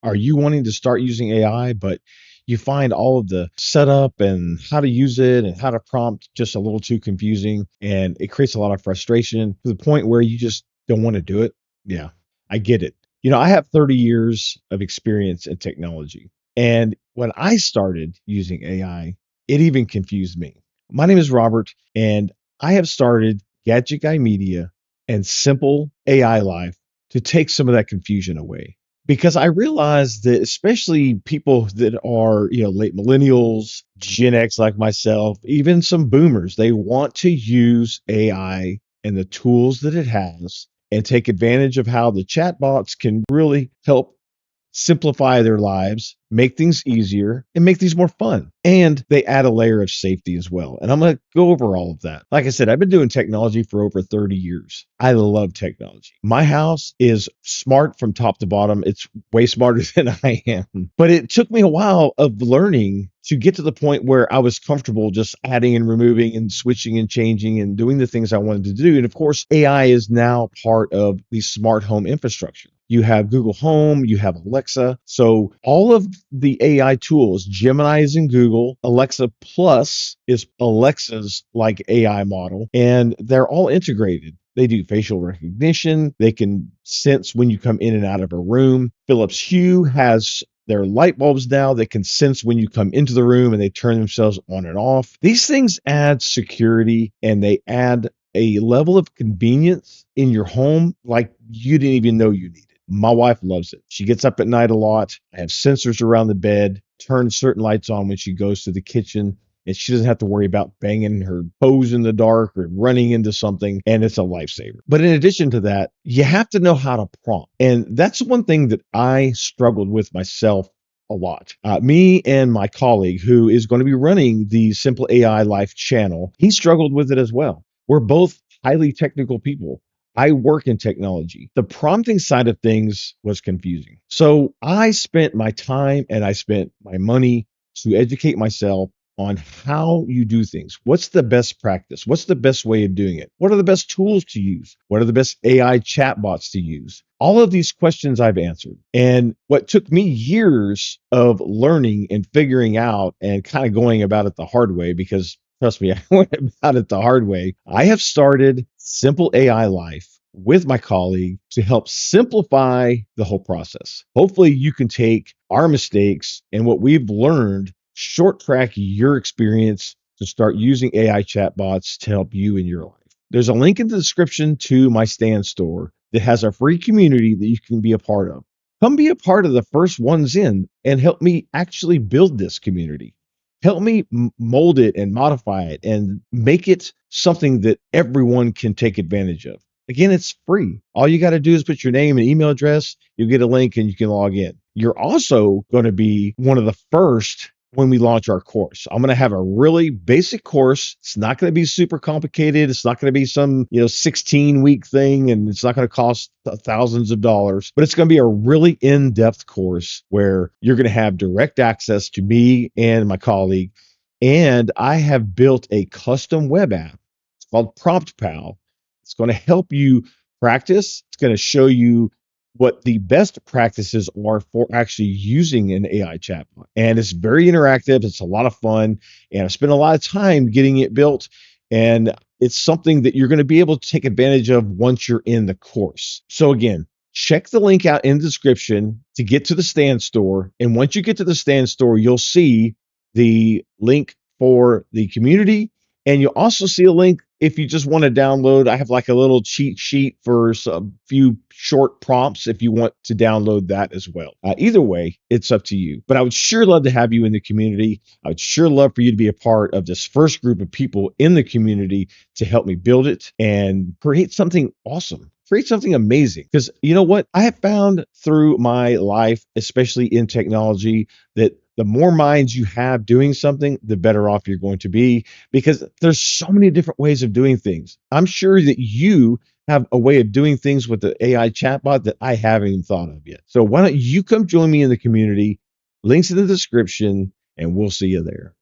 Are you wanting to start using AI, but you find all of the setup and how to use it and how to prompt just a little too confusing, and it creates a lot of frustration to the point where you just don't want to do it? Yeah, I get it. I have 30 years of experience in technology. And when I started using AI, it even confused me. My name is Robert, and I have started Gadget Guy Media and Simple AI Life to take some of that confusion away. Because I realized that especially people that are, late millennials, Gen X like myself, even some boomers, they want to use AI and the tools that it has and take advantage of how the chatbots can really help simplify their lives, make things easier, and make things more fun. And they add a layer of safety as well. And I'm going to go over all of that. Like I said, I've been doing technology for over 30 years. I love technology. My house is smart from top to bottom. It's way smarter than I am. But it took me a while of learning to get to the point where I was comfortable just adding and removing and switching and changing and doing the things I wanted to do. And of course, AI is now part of the smart home infrastructure. You have Google Home, you have Alexa. So all of the AI tools, Gemini is in Google, Alexa Plus is Alexa's like AI model, and they're all integrated. They do facial recognition. They can sense when you come in and out of a room. Philips Hue has their light bulbs now that can sense when you come into the room and they turn themselves on and off. These things add security and they add a level of convenience in your home like you didn't even know you needed. My wife loves it. She gets up at night a lot. I have sensors around the bed, turn certain lights on when she goes to the kitchen, and she doesn't have to worry about banging her toes in the dark or running into something, and it's a lifesaver. But in addition to that, you have to know how to prompt. And that's one thing that I struggled with myself a lot. Me and my colleague, who is going to be running the Simple AI Life channel, he struggled with it as well. We're both highly technical people. I work in technology. The prompting side of things was confusing. So I spent my time and I spent my money to educate myself on how you do things. What's the best practice? What's the best way of doing it? What are the best tools to use? What are the best AI chatbots to use? All of these questions I've answered. And what took me years of learning and figuring out and kind of going about it the hard way, because trust me, I went about it the hard way. I have started Simple AI Life with my colleague to help simplify the whole process. Hopefully, you can take our mistakes and what we've learned, short track your experience to start using AI chatbots to help you in your life. There's a link in the description to my Stand store that has a free community that you can be a part of. Come be a part of the first ones in and help me actually build this community. Help me mold it and modify it and make it something that everyone can take advantage of. Again, it's free. All you got to do is put your name and email address. You'll get a link and you can log in. You're also going to be one of the first when we launch our course. I'm going to have a really basic course. It's not going to be super complicated. It's not going to be some, 16-week thing, and it's not going to cost thousands of dollars, but it's going to be a really in-depth course where you're going to have direct access to me and my colleague. And I have built a custom web app. It's called Prompt Pal. It's going to help you practice. It's going to show you what the best practices are for actually using an AI chatbot. And it's very interactive. It's a lot of fun. And I spent a lot of time getting it built. And it's something that you're going to be able to take advantage of once you're in the course. So again, check the link out in the description to get to the Stand store. And once you get to the Stand store, you'll see the link for the community. And you'll also see a link if you just want to download. I have like a little cheat sheet for a few short prompts if you want to download that as well. Either way, it's up to you. But I would sure love to have you in the community. I would sure love for you to be a part of this first group of people in the community to help me build it and create something awesome. Create something amazing. Because you know what? I have found through my life, especially in technology, that the more minds you have doing something, the better off you're going to be, because there's so many different ways of doing things. I'm sure that you have a way of doing things with the AI chatbot that I haven't even thought of yet. So why don't you come join me in the community? Links in the description, and we'll see you there.